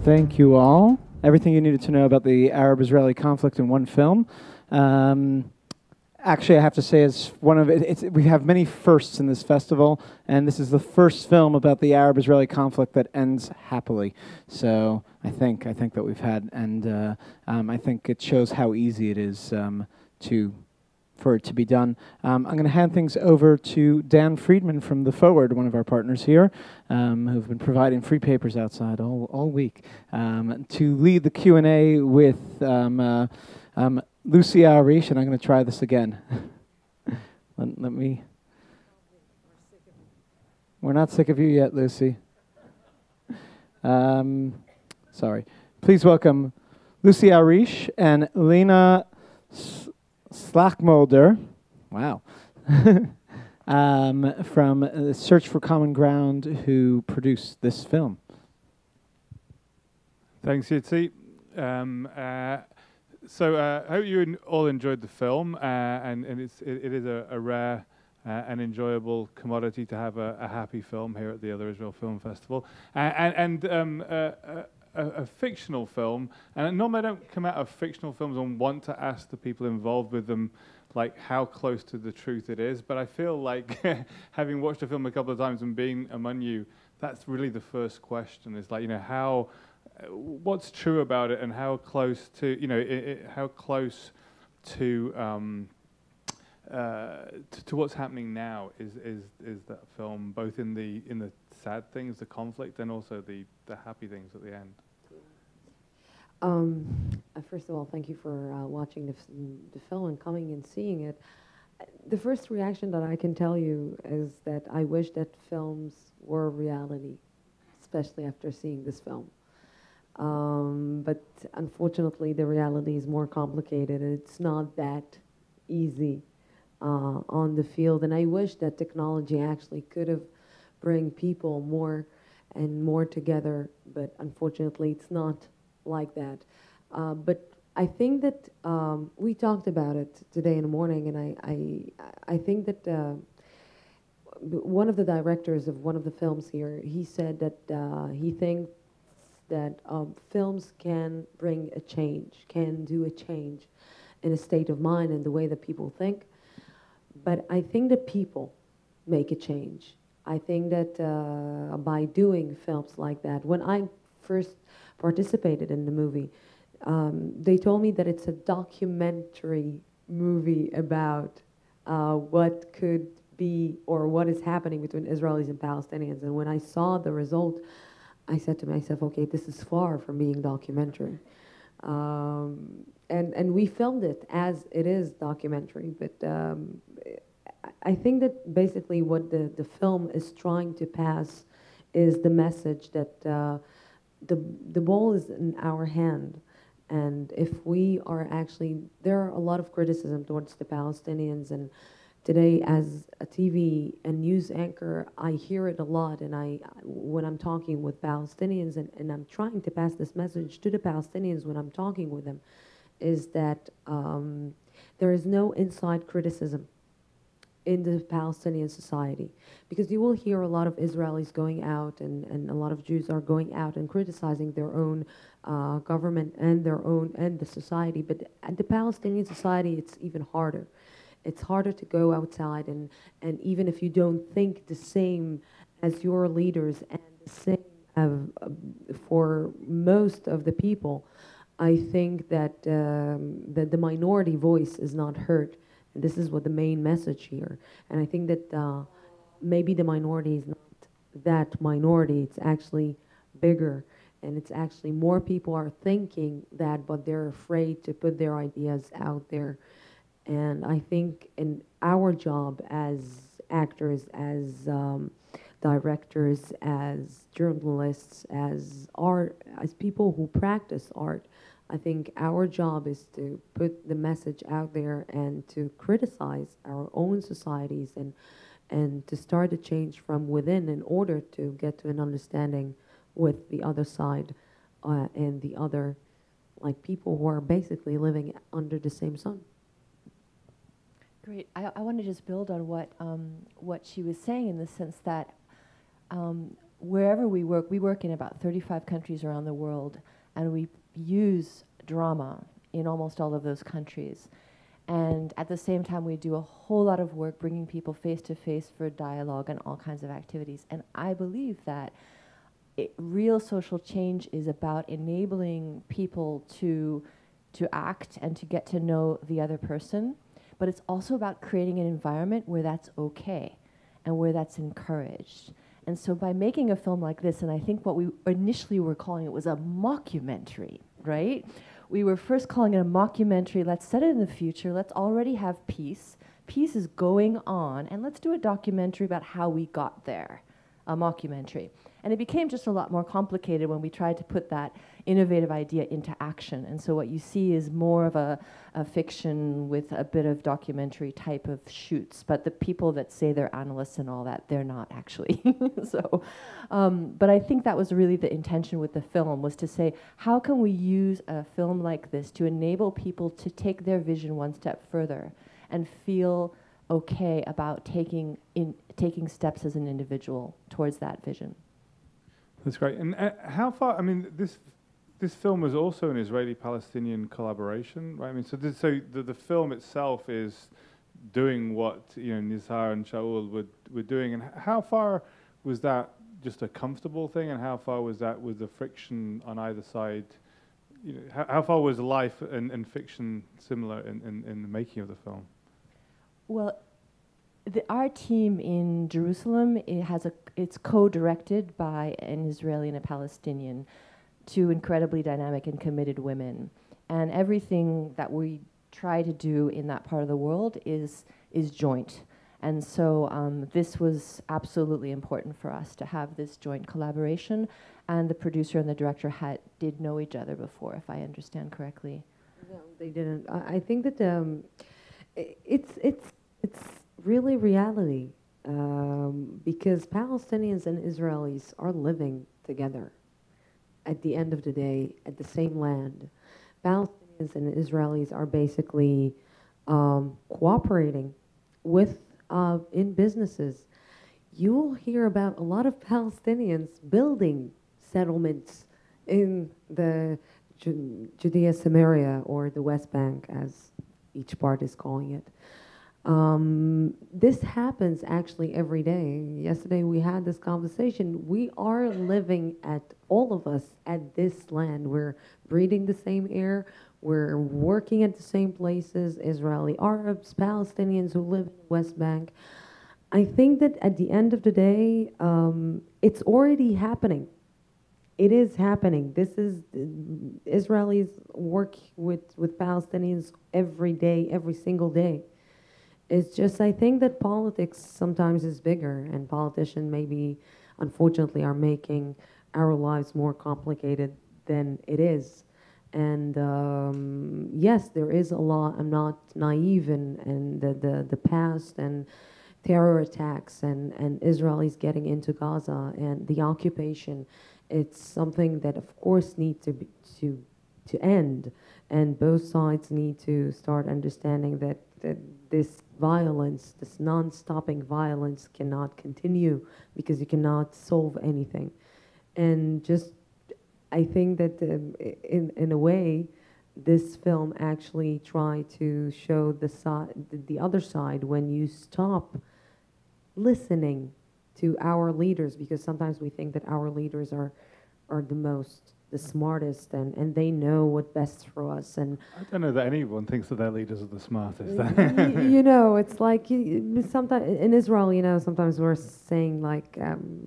Thank you all. Everything you needed to know about the Arab-Israeli conflict in one film. Actually, I have to say, as one of we have many firsts in this festival, and this is the first film about the Arab-Israeli conflict that ends happily. So I think that we've had, and I think it shows how easy it is for it to be done. I'm going to hand things over to Dan Friedman from The Forward, one of our partners here, who've been providing free papers outside all week, to lead the Q&A with Lucy Arish, and I'm going to try this again. let me... We're not sick of you yet, Lucy. Sorry. Please welcome Lucy Arish and Lena Slachmolder, wow, from Search for Common Ground, who produced this film. Thanks, Yitzi. So I hope you all enjoyed the film, and it is a rare and enjoyable commodity to have a happy film here at the Other Israel Film Festival, and a fictional film. And normally I don't come out of fictional films and want to ask the people involved with them like how close to the truth it is, but I feel like having watched the film a couple of times and being among you, that's really the first question, is like, you know, how what's true about it, and how close to, you know, how close to what's happening now is that film, both in the sad things, the conflict, and also the happy things at the end. First of all, thank you for watching the film and coming and seeing it. The first reaction that I can tell you is that I wish that films were reality, especially after seeing this film. But unfortunately, the reality is more complicated. It's not that easy on the field. And I wish that technology actually could have bring people more and more together, but unfortunately, it's not like that. But I think that we talked about it today in the morning, and I think that one of the directors of one of the films here, he said that he thinks that films can bring a change, can do a change in a state of mind and the way that people think. But I think that people make a change. I think that by doing films like that, when I first participated in the movie, they told me that it's a documentary movie about what could be or what is happening between Israelis and Palestinians. And when I saw the result, I said to myself, okay, this is far from being documentary. And we filmed it as it is documentary, but I think that basically what the film is trying to pass is the message that the ball is in our hand. And if we are actually, there are a lot of criticism towards the Palestinians, and today as a TV and news anchor, I hear it a lot, and when I'm talking with Palestinians and I'm trying to pass this message to the Palestinians when I'm talking with them, is that there is no inside criticism in the Palestinian society, because you will hear a lot of Israelis going out and a lot of Jews are going out and criticizing their own government and the society. But at the Palestinian society, it's even harder. It's harder to go outside, and even if you don't think the same as your leaders and the same for most of the people, I think that that the minority voice is not heard. And this is what the main message here. And I think that maybe the minority is not that minority. It's actually bigger. And it's actually more people are thinking that, but they're afraid to put their ideas out there. And I think in our job as actors, as directors, as journalists, as people who practice art, I think our job is to put the message out there and to criticize our own societies and to start a change from within in order to get to an understanding with the other side and the other, like, people who are basically living under the same sun. Great. I want to just build on what she was saying, in the sense that wherever we work in about 35 countries around the world, and we use drama in almost all of those countries. And at the same time, we do a whole lot of work bringing people face to face for dialogue and all kinds of activities. And I believe that real social change is about enabling people to act and to get to know the other person, but it's also about creating an environment where that's okay and where that's encouraged. And so by making a film like this, and I think what we initially were calling it was a mockumentary, right? We were first calling it a mockumentary. Let's set it in the future. Let's already have peace. Peace is going on, and let's do a documentary about how we got there, a mockumentary. And it became just a lot more complicated when we tried to put that innovative idea into action. And so what you see is more of a fiction with a bit of documentary type of shoots. But the people that say they're analysts and all that, they're not actually. But I think that was really the intention with the film, was to say, how can we use a film like this to enable people to take their vision one step further and feel okay about taking steps as an individual towards that vision. That's great. And how far? I mean, this film was also an Israeli-Palestinian collaboration, right? I mean, so the film itself is doing what Nizar and Shaul were doing, and how far was that just a comfortable thing, and how far was that with the friction on either side? How far was life and fiction similar in the making of the film? Well, our team in Jerusalem, it's co-directed by an Israeli and a Palestinian, two incredibly dynamic and committed women. And everything that we try to do in that part of the world is joint. And so this was absolutely important for us to have this joint collaboration. And the producer and the director did know each other before, if I understand correctly. No, they didn't. I think that it's really reality, because Palestinians and Israelis are living together at the end of the day at the same land. Palestinians and Israelis are basically cooperating with in businesses. You'll hear about a lot of Palestinians building settlements in the Judea, Samaria, or the West Bank, as each part is calling it. This happens actually every day. Yesterday we had this conversation. We are living all of us at this land. We're breathing the same air. We're working at the same places. Israeli Arabs, Palestinians who live in the West Bank. I think that at the end of the day, it's already happening. It is happening. This is Israelis work with Palestinians every day, every single day. It's just, I think that politics sometimes is bigger, and politicians maybe, unfortunately, are making our lives more complicated than it is. And yes, there is a lot. I'm not naive in the past and terror attacks and Israelis getting into Gaza and the occupation. It's something that, of course, needs to end, and both sides need to start understanding that this violence, this non-stopping violence, cannot continue, because you cannot solve anything. And just, I think that in a way, this film actually tried to show the other side when you stop listening to our leaders, because sometimes we think that our leaders are the smartest, and they know what's best for us. And I don't know that anyone thinks that their leaders are the smartest. It's like sometimes in Israel, sometimes we're saying like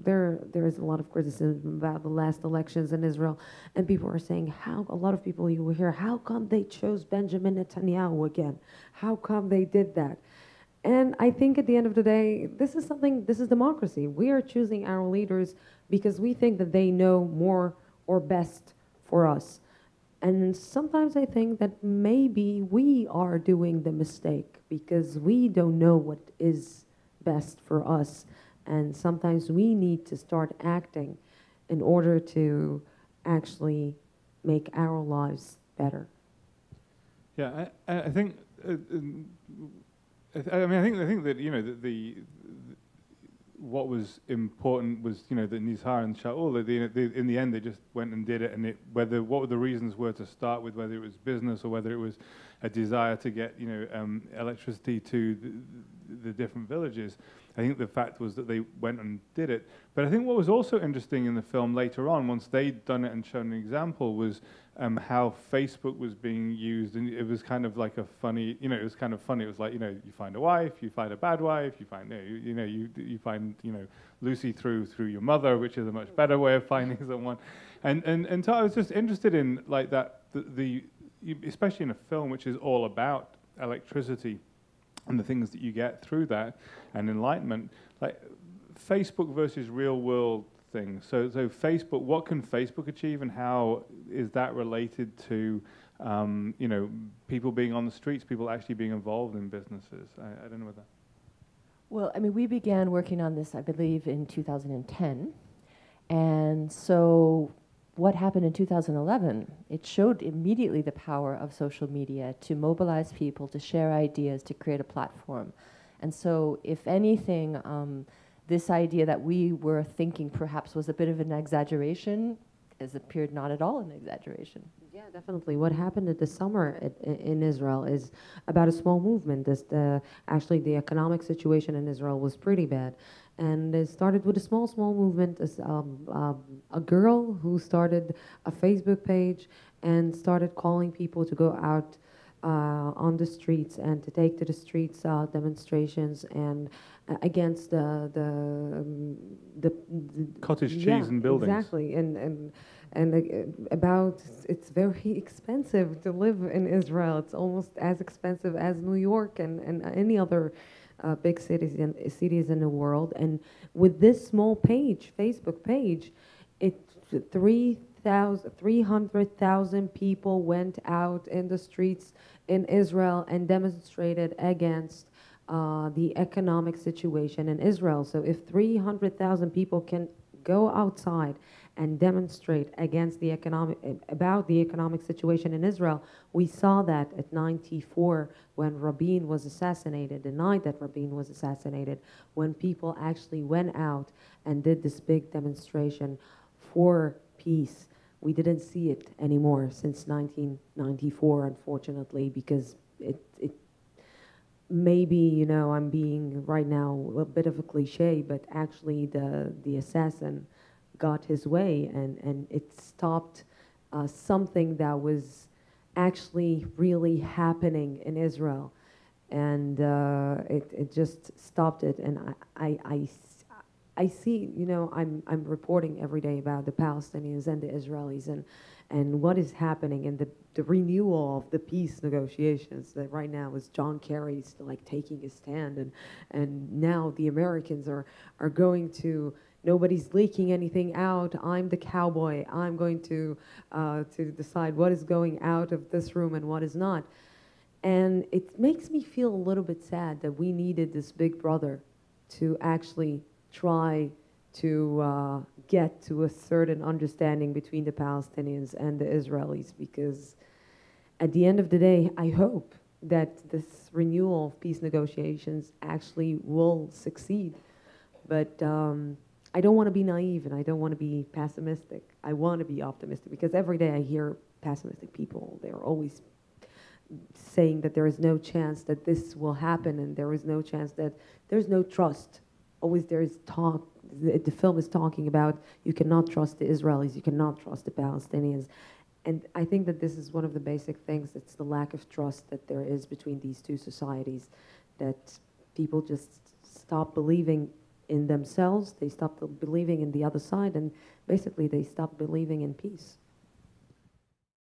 there is a lot of criticism about the last elections in Israel, and people are saying a lot of people you will hear, how come they chose Benjamin Netanyahu again? How come they did that? And I think at the end of the day, this is democracy. We are choosing our leaders because we think that they know more or best for us. And sometimes I think that maybe we are doing the mistake because we don't know what is best for us. And sometimes we need to start acting in order to actually make our lives better. Yeah, I think. I think that what was important was, you know, the Nizar and Shaul, in the end, they just went and did it, and what the reasons were to start with, whether it was business or whether it was a desire to get, you know, electricity to the different villages. I think the fact was that they went and did it. But I think what was also interesting in the film later on, once they'd done it and shown an example, was how Facebook was being used, and it was kind of like a funny, you know, it was kind of funny. It was like, you know, you find a wife, you find a bad wife, you find, you find, you know, Lucy through your mother, which is a much better way of finding someone. And so I was just interested in like that, especially in a film which is all about electricity and the things that you get through that and enlightenment, like Facebook versus real world things. So Facebook, what can Facebook achieve, and how is that related to, you know, people being on the streets, people actually being involved in businesses? I don't know what that. Well, I mean, we began working on this, I believe, in 2010. And so what happened in 2011? It showed immediately the power of social media to mobilize people, to share ideas, to create a platform. And so, if anything, this idea that we were thinking perhaps was a bit of an exaggeration has appeared not at all an exaggeration. Yeah, definitely. What happened in the summer in Israel is about a small movement. Actually, the economic situation in Israel was pretty bad. And it started with a small movement. A girl who started a Facebook page and started calling people to go out on the streets and to take to the streets demonstrations and against the cottage cheese and buildings. Exactly, and about it's very expensive to live in Israel. It's almost as expensive as New York and any other big cities in the world. And with this small page, Facebook page, 300,000 people went out in the streets in Israel and demonstrated against the economic situation in Israel. So if 300,000 people can go outside and demonstrate against about the economic situation in Israel, we saw that at 94 when Rabin was assassinated, the night that Rabin was assassinated, when people actually went out and did this big demonstration for peace. We didn't see it anymore since 1994, unfortunately, because it maybe, you know, I'm being right now a bit of a cliche, but actually the assassin got his way, and it stopped something that was actually really happening in Israel, and it just stopped it. And I see, you know, I'm reporting every day about the Palestinians and the Israelis and what is happening, and the renewal of the peace negotiations that right now is John Kerry's like taking his stand, and now the Americans are going to. Nobody's leaking anything out. I'm the cowboy. I'm going to decide what is going out of this room and what is not. And it makes me feel a little bit sad that we needed this big brother to actually try to get to a certain understanding between the Palestinians and the Israelis, because at the end of the day, I hope that this renewal of peace negotiations actually will succeed. But I don't want to be naive and I don't want to be pessimistic. I want to be optimistic, because every day I hear pessimistic people. They're always saying that there is no chance that this will happen, and there is no chance that there's no trust. Always there is talk. The film is talking about you cannot trust the Israelis, you cannot trust the Palestinians. And I think that this is one of the basic things. It's the lack of trust that there is between these two societies, that people just stop believing in themselves, they stop believing in the other side, and basically they stop believing in peace.